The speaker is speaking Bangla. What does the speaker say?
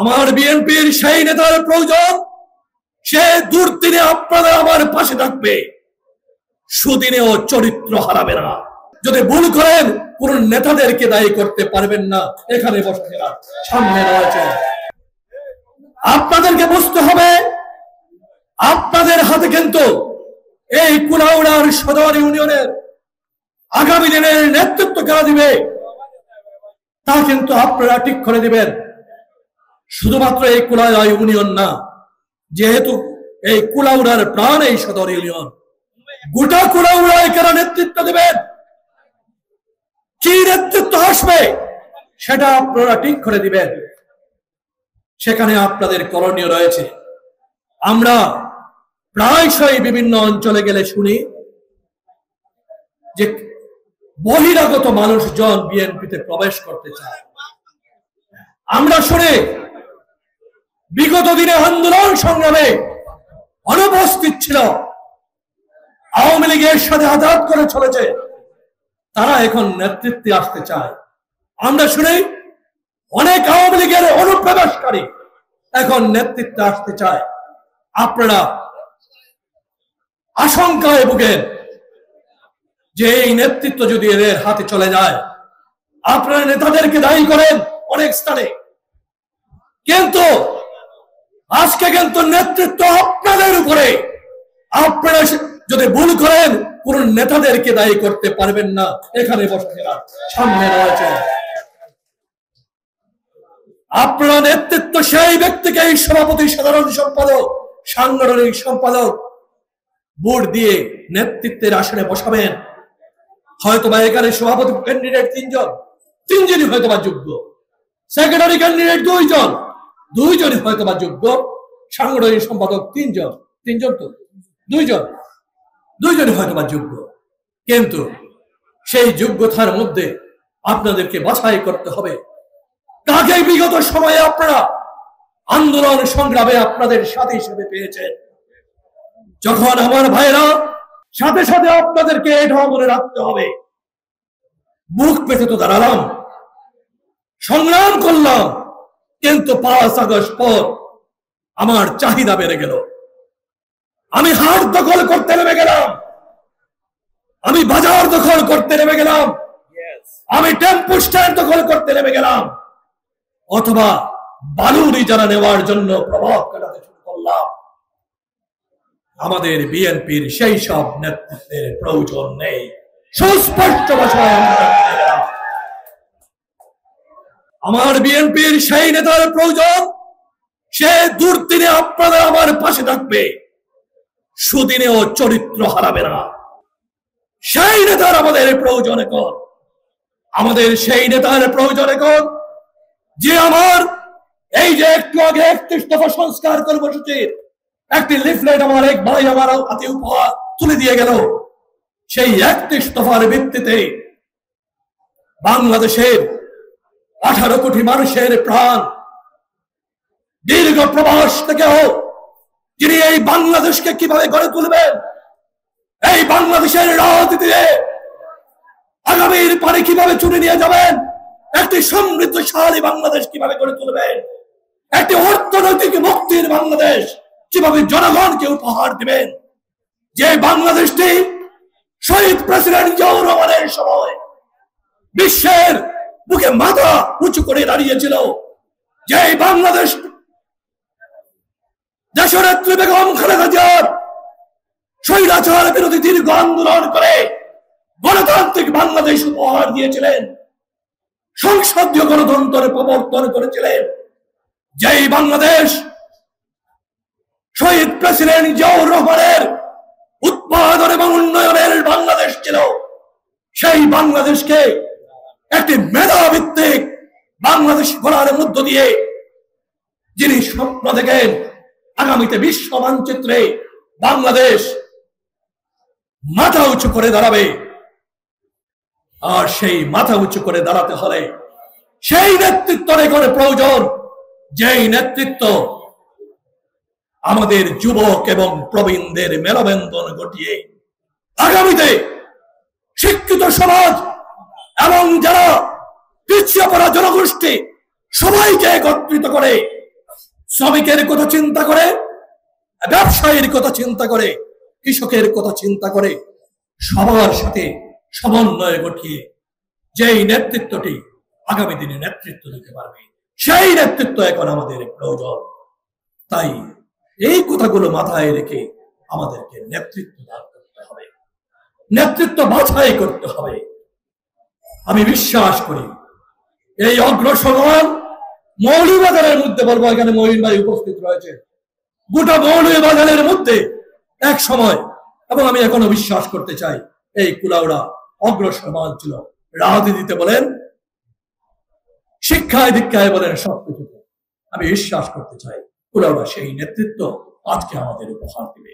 আমার বিএনপির সেই নেতার প্রয়োজন, সে দুর্দিনে আপনারা আমার পাশে থাকবে, সুদিনেও চরিত্র হারাবে না। যদি ভুল করেন কোন নেতাদেরকে দায়ী করতে পারবেন না। এখানে বসে সামনে রয়েছে, আপনাদেরকে বুঝতে হবে আপনাদের হাতে কিন্তু এই কুলাউড়ার সদর ইউনিয়নের আগামী দিনের নেতৃত্ব কারা দিবে তা কিন্তু আপনারা ঠিক করে দিবেন। শুধুমাত্র এই কুলাউড়া ইউনিয়ন না, যেহেতু এই কুলাউড়ার প্রাণ এই সদর ইউনিয়ন, গোটা কুলাউড়ায় কারা নেতৃত্ব দেবেন, কি নেতৃত্ব আসবে সেটা আপনারা ঠিক করে দিবেন। সেখানে আপনাদের করণীয় রয়েছে। আমরা প্রায়শই বিভিন্ন অঞ্চলে গেলে শুনি যে বহিরাগত মানুষজন বিএনপিতে প্রবেশ করতে চায়। আমরা শুনি বিগত দিনে আন্দোলন সংগ্রামে অনুপস্থিত ছিল, আওয়ামী লীগের সাথে আঘাত করে চলেছে, তারা এখন নেতৃত্বে আসতে চায়। আমরা শুনি অনেক আওয়ামী লীগের অনুপ্রবেশকারী এখন নেতৃত্বে আসতে চায়। আপনারা আশঙ্কায় ভুগেন যে এই নেতৃত্ব যদি এদের হাতে চলে যায়, আপনারা নেতাদেরকে দায়ী করেন অনেক স্থানে, কিন্তু আজকে কিন্তু নেতৃত্ব আপনাদের উপরে। আপনারা যদি ভুল করেন কোন নেতাদেরকে দায়ী করতে পারবেন না। এখানে বসে সামনে রয়েছে, আপনারা নেতৃত্ব সেই ব্যক্তিকে সভাপতি, সাধারণ সম্পাদক, সাংগঠনিক সম্পাদক ভোট দিয়ে নেতৃত্বের আসনে বসাবেন। হয়তোবা এখানে সভাপতি ক্যান্ডিডেট তিনজনই হয়তোবা যোগ্য, সেক্রেটারি ক্যান্ডিডেট দুইজনই হয়তোবা যোগ্য, সাংগঠনিক সম্পাদক দুইজনই হয়তোবা যোগ্য। কিন্তু সেই যোগ্যতার মধ্যে আপনাদেরকে বাছাই করতে হবে কাকে বিগত সময়ে আপনারা আন্দোলন সংগ্রামে আপনাদের সাথে হিসেবে পেয়েছেন। যখন আমার ভাইরা সাথে সাথে আপনাদেরকে এটা মনে রাখতে হবে, মুখ পেতে তো দাঁড়ালাম, সংগ্রাম করলাম, কিন্তু 5 আগস্ট পর আমার চাহিদা বেড়ে গেল। আমি হাট দখল করতে নেমে গেলাম, আমি বাজার দখল করতে নেমে গেলাম, আমি টেম্পো স্ট্যান্ড দখল করতে নেমে গেলাম, অথবা বালুর ইজারা নেওয়ার জন্য প্রভাব খাটাতে শুরু করলাম। আমাদের বিএনপির সেই সব নেতৃত্বের প্রয়োজন নেই। সুস্পষ্ট ভাষায় আমার বিএনপির সেই নেতার প্রয়োজন, সে দুর্দিনে আপনারা আমার পাশে থাকবে, সুদিনেও চরিত্র হারাবে না। সেই নেতার আমাদের প্রয়োজন এখন। আমাদের সেই নেতার প্রয়োজন এখন যে আমার এই যে একটু আগে 31 দফা সংস্কার কর্মসূচির একটি লিফলেট আমার এক ভাই আমার হাতে উপহার তুলে দিয়ে গেল। সেই 31 দফার ভিত্তিতে বাংলাদেশের 18 কোটি মানুষের প্রাণ দীর্ঘ প্রবাস থেকেও যিনি এই বাংলাদেশকে কিভাবে গড়ে তুলবেন, এই বাংলাদেশের রাজনীতিতে আগামীর পারে কিভাবে চুরি নিয়ে যাবেন, একটি সমৃদ্ধশালী বাংলাদেশ কিভাবে গড়ে তুলবেন, একটি অর্থনৈতিক মুক্তির বাংলাদেশ কিভাবে জনগণকে উপহার দিবেন, যে বাংলাদেশটি শহীদ প্রেসিডেন্ট জিয়াউর রহমানের সময় বিশ্বের বুকে মাথা উঁচু করে দাঁড়িয়েছিল, যে বাংলাদেশ দেশনেত্রী বেগম খালেদা জিয়ার স্বৈরাচার বিরোধী দীর্ঘ আন্দোলন করে গণতান্ত্রিক বাংলাদেশ উপহার দিয়েছিলেন, সংসদীয় গণতন্ত্রের প্রবর্তন করেছিলেন, যেই বাংলাদেশ শহীদ প্রেসিডেন্ট জিয়াউর রহমানের উৎপাদন এবং উন্নয়নের বাংলাদেশ ছিল। সেই বাংলাদেশকে একটি মেধাভিত্তিক বাংলাদেশ গড়ার মধ্য দিয়ে যিনি স্বপ্ন দেখেন আগামীতে বিশ্ব মানচিত্রে বাংলাদেশ মাথা উঁচু করে দাঁড়াবে, আর সেই মাথা উঁচু করে দাঁড়াতে হলে সেই নেতৃত্ব করে প্রয়োজন, যেই নেতৃত্ব আমাদের যুবক এবং প্রবীণদের মেলবন্ধন ঘটিয়ে আগামীতে শিক্ষিত সমাজ এবং যারা পিছিয়ে পড়া জনগোষ্ঠী সবাইকে একত্রিত করে শ্রমিকের কথা চিন্তা করে, ব্যবসায়ীর কথা চিন্তা করে, কৃষকের কথা চিন্তা করে, সবার সাথে সমন্বয় ঘটিয়ে যেই নেতৃত্বটি আগামী দিনে নেতৃত্ব দিতে পারবে, সেই নেতৃত্ব এখন আমাদের প্রয়োজন। তাই এই কথাগুলো মাথায় রেখে আমাদেরকে নেতৃত্ব দান করতে হবে, নেতৃত্ব বাছাই করতে হবে। আমি বিশ্বাস করি এই অগ্রসর মৌলভীবাজারের মধ্যে, বলবো এখানে মহিন ভাই উপস্থিত রয়েছে, গোটা মৌলভীবাজারের মধ্যে এক সময়, এবং আমি এখনো বিশ্বাস করতে চাই, এই কুলাউড়া অগ্রসর ছিল। রাজনীতিতে বলেন, শিক্ষায় দীক্ষায় বলেন, সবকিছুতে আমি বিশ্বাস করতে চাই কুলাউড়া সেই নেতৃত্ব আজকে আমাদের উপহার দিবে।